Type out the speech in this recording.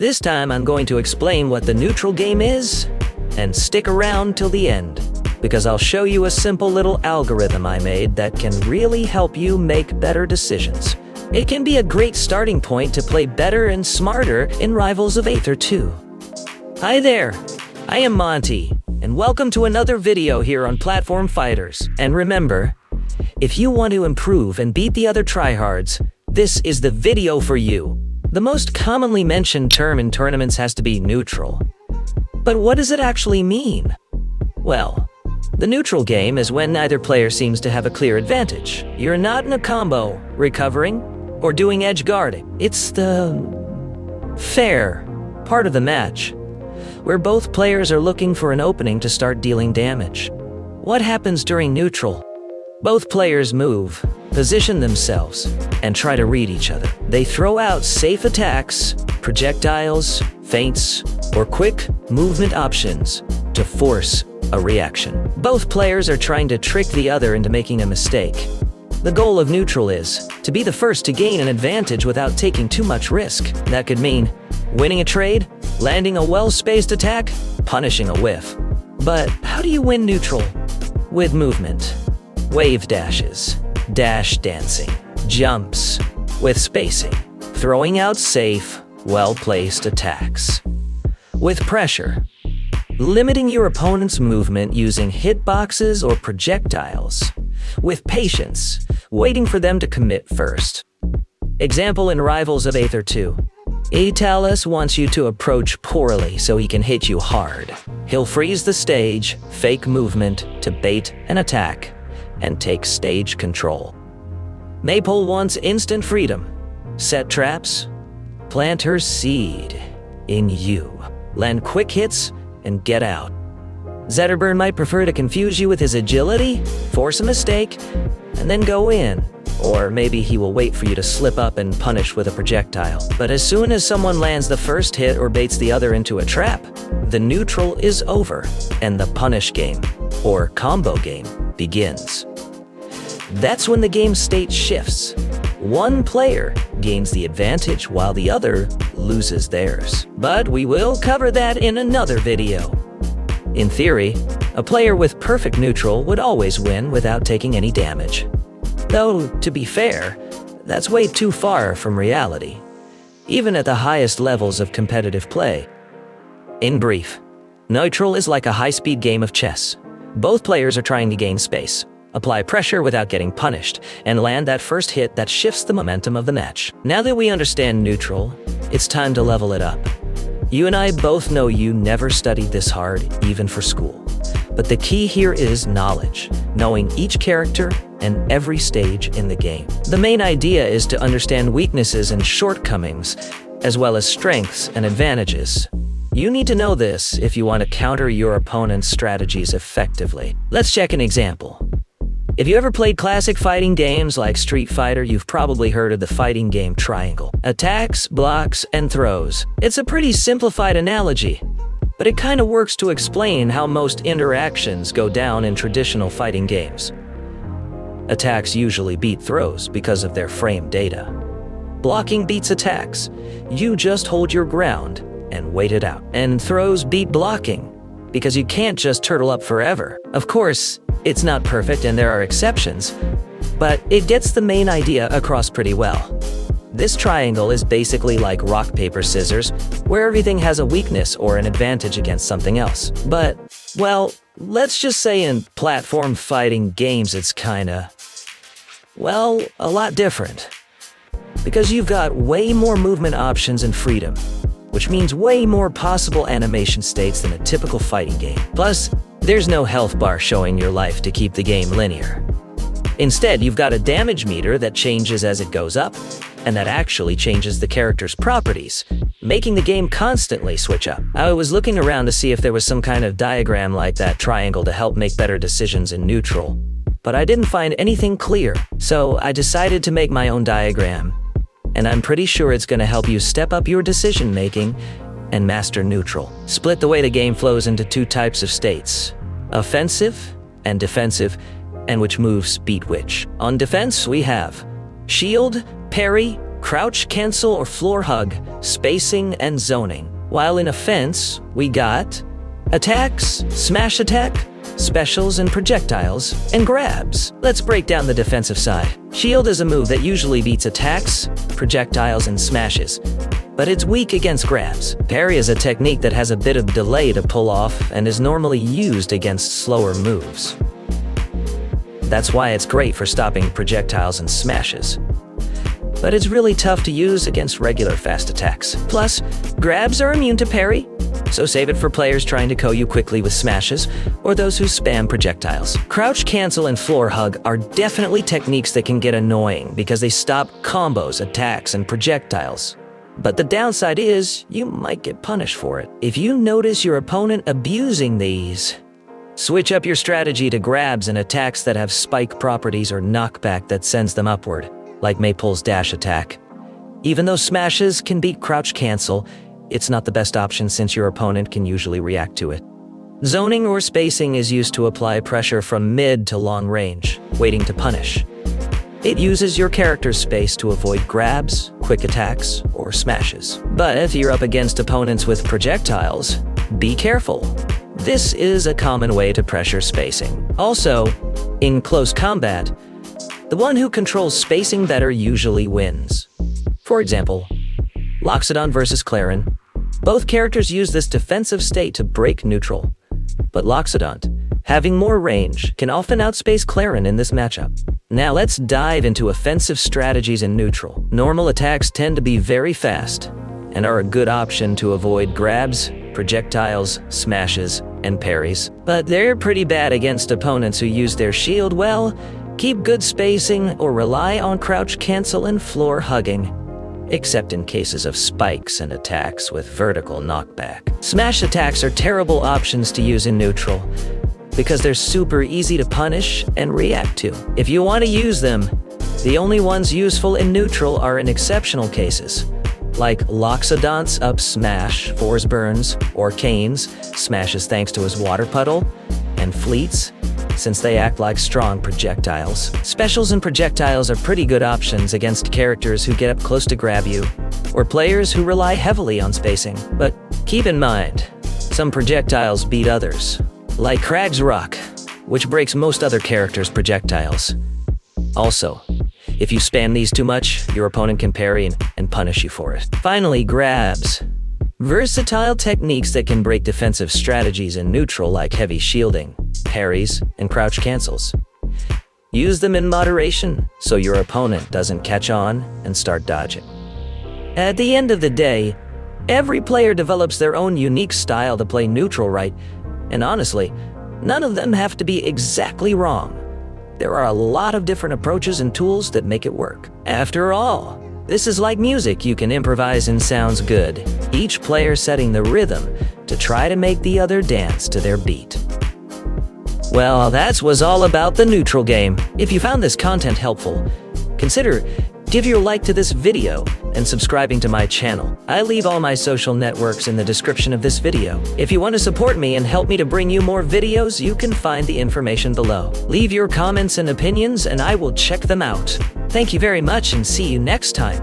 This time I'm going to explain what the neutral game is, and stick around till the end, because I'll show you a simple little algorithm I made that can really help you make better decisions. It can be a great starting point to play better and smarter in Rivals of Aether 2. Hi there, I am Monty, and welcome to another video here on Platform Fighters. And remember, if you want to improve and beat the other tryhards, this is the video for you. The most commonly mentioned term in tournaments has to be neutral. But what does it actually mean? Well, the neutral game is when neither player seems to have a clear advantage. You're not in a combo, recovering, or doing edge guarding. It's the fair part of the match, where both players are looking for an opening to start dealing damage. What happens during neutral? Both players move, position themselves, and try to read each other. They throw out safe attacks, projectiles, feints, or quick movement options to force a reaction. Both players are trying to trick the other into making a mistake. The goal of neutral is to be the first to gain an advantage without taking too much risk. That could mean winning a trade, landing a well-spaced attack, punishing a whiff. But how do you win neutral? With movement. Wave dashes, dash dancing, jumps, with spacing, throwing out safe, well-placed attacks. With pressure, limiting your opponent's movement using hitboxes or projectiles. With patience, waiting for them to commit first. Example in Rivals of Aether 2. Aether wants you to approach poorly so he can hit you hard. He'll freeze the stage, fake movement to bait an attack, and take stage control. Maple wants instant freedom. Set traps, plant her seed in you. Land quick hits and get out. Zetterburn might prefer to confuse you with his agility, force a mistake, and then go in. Or maybe he will wait for you to slip up and punish with a projectile. But as soon as someone lands the first hit or baits the other into a trap, the neutral is over, and the punish game, or combo game, begins. That's when the game state shifts. One player gains the advantage while the other loses theirs. But we will cover that in another video. In theory, a player with perfect neutral would always win without taking any damage. Though, to be fair, that's way too far from reality, even at the highest levels of competitive play. In brief, neutral is like a high-speed game of chess. Both players are trying to gain space, apply pressure without getting punished, and land that first hit that shifts the momentum of the match. Now that we understand neutral, it's time to level it up. You and I both know you never studied this hard, even for school. But the key here is knowledge, knowing each character and every stage in the game. The main idea is to understand weaknesses and shortcomings, as well as strengths and advantages. You need to know this if you want to counter your opponent's strategies effectively. Let's check an example. If you ever played classic fighting games like Street Fighter, you've probably heard of the fighting game triangle. Attacks, blocks, and throws. It's a pretty simplified analogy, but it kind of works to explain how most interactions go down in traditional fighting games. Attacks usually beat throws because of their frame data. Blocking beats attacks. You just hold your ground and wait it out. And throws beat blocking because you can't just turtle up forever. Of course, it's not perfect and there are exceptions, but it gets the main idea across pretty well. This triangle is basically like rock, paper, scissors, where everything has a weakness or an advantage against something else. But, well, let's just say in platform fighting games it's kinda, well, a lot different. Because you've got way more movement options and freedom, which means way more possible animation states than a typical fighting game. Plus, there's no health bar showing your life to keep the game linear. Instead, you've got a damage meter that changes as it goes up, and that actually changes the character's properties, making the game constantly switch up. I was looking around to see if there was some kind of diagram like that triangle to help make better decisions in neutral, but I didn't find anything clear, so I decided to make my own diagram, and I'm pretty sure it's going to help you step up your decision-making and master neutral. Split the way the game flows into two types of states, offensive and defensive, and which moves beat which. On defense, we have shield, parry, crouch, cancel, or floor hug, spacing, and zoning. While in offense, we got attacks, smash attack, specials and projectiles, and grabs. Let's break down the defensive side. Shield is a move that usually beats attacks, projectiles, and smashes, but it's weak against grabs. Parry is a technique that has a bit of delay to pull off and is normally used against slower moves. That's why it's great for stopping projectiles and smashes. But it's really tough to use against regular fast attacks. Plus, grabs are immune to parry, so save it for players trying to KO you quickly with smashes, or those who spam projectiles. Crouch, cancel, and floor hug are definitely techniques that can get annoying because they stop combos, attacks, and projectiles. But the downside is, you might get punished for it. If you notice your opponent abusing these, switch up your strategy to grabs and attacks that have spike properties or knockback that sends them upward, like Maypole's dash attack. Even though smashes can beat crouch cancel, it's not the best option since your opponent can usually react to it. Zoning or spacing is used to apply pressure from mid to long range, waiting to punish. It uses your character's space to avoid grabs, quick attacks, or smashes. But if you're up against opponents with projectiles, be careful. This is a common way to pressure spacing. Also, in close combat, the one who controls spacing better usually wins. For example, Loxodon versus Clarin. Both characters use this defensive state to break neutral, but Loxodon, having more range, can often outspace Clarin in this matchup. Now let's dive into offensive strategies in neutral. Normal attacks tend to be very fast and are a good option to avoid grabs, projectiles, smashes, and parries. But they're pretty bad against opponents who use their shield well, keep good spacing, or rely on crouch, cancel, and floor hugging, except in cases of spikes and attacks with vertical knockback. Smash attacks are terrible options to use in neutral because they're super easy to punish and react to. If you want to use them, the only ones useful in neutral are in exceptional cases, like Loxodon's up smash, Force Burns, or Kane's smashes thanks to his water puddle, and Fleet's, since they act like strong projectiles. Specials and projectiles are pretty good options against characters who get up close to grab you, or players who rely heavily on spacing. But keep in mind, some projectiles beat others, like Krag's Rock, which breaks most other characters' projectiles. Also, if you spam these too much, your opponent can parry and punish you for it. Finally, grabs. Versatile techniques that can break defensive strategies in neutral like heavy shielding, parries, and crouch cancels. Use them in moderation so your opponent doesn't catch on and start dodging. At the end of the day, every player develops their own unique style to play neutral right, and honestly, none of them have to be exactly wrong. There are a lot of different approaches and tools that make it work. After all, this is like music you can improvise and sounds good, each player setting the rhythm to try to make the other dance to their beat. Well, that was all about the neutral game. If you found this content helpful, consider give your like to this video and subscribing to my channel. I leave all my social networks in the description of this video. If you want to support me and help me to bring you more videos, you can find the information below. Leave your comments and opinions and I will check them out. Thank you very much and see you next time.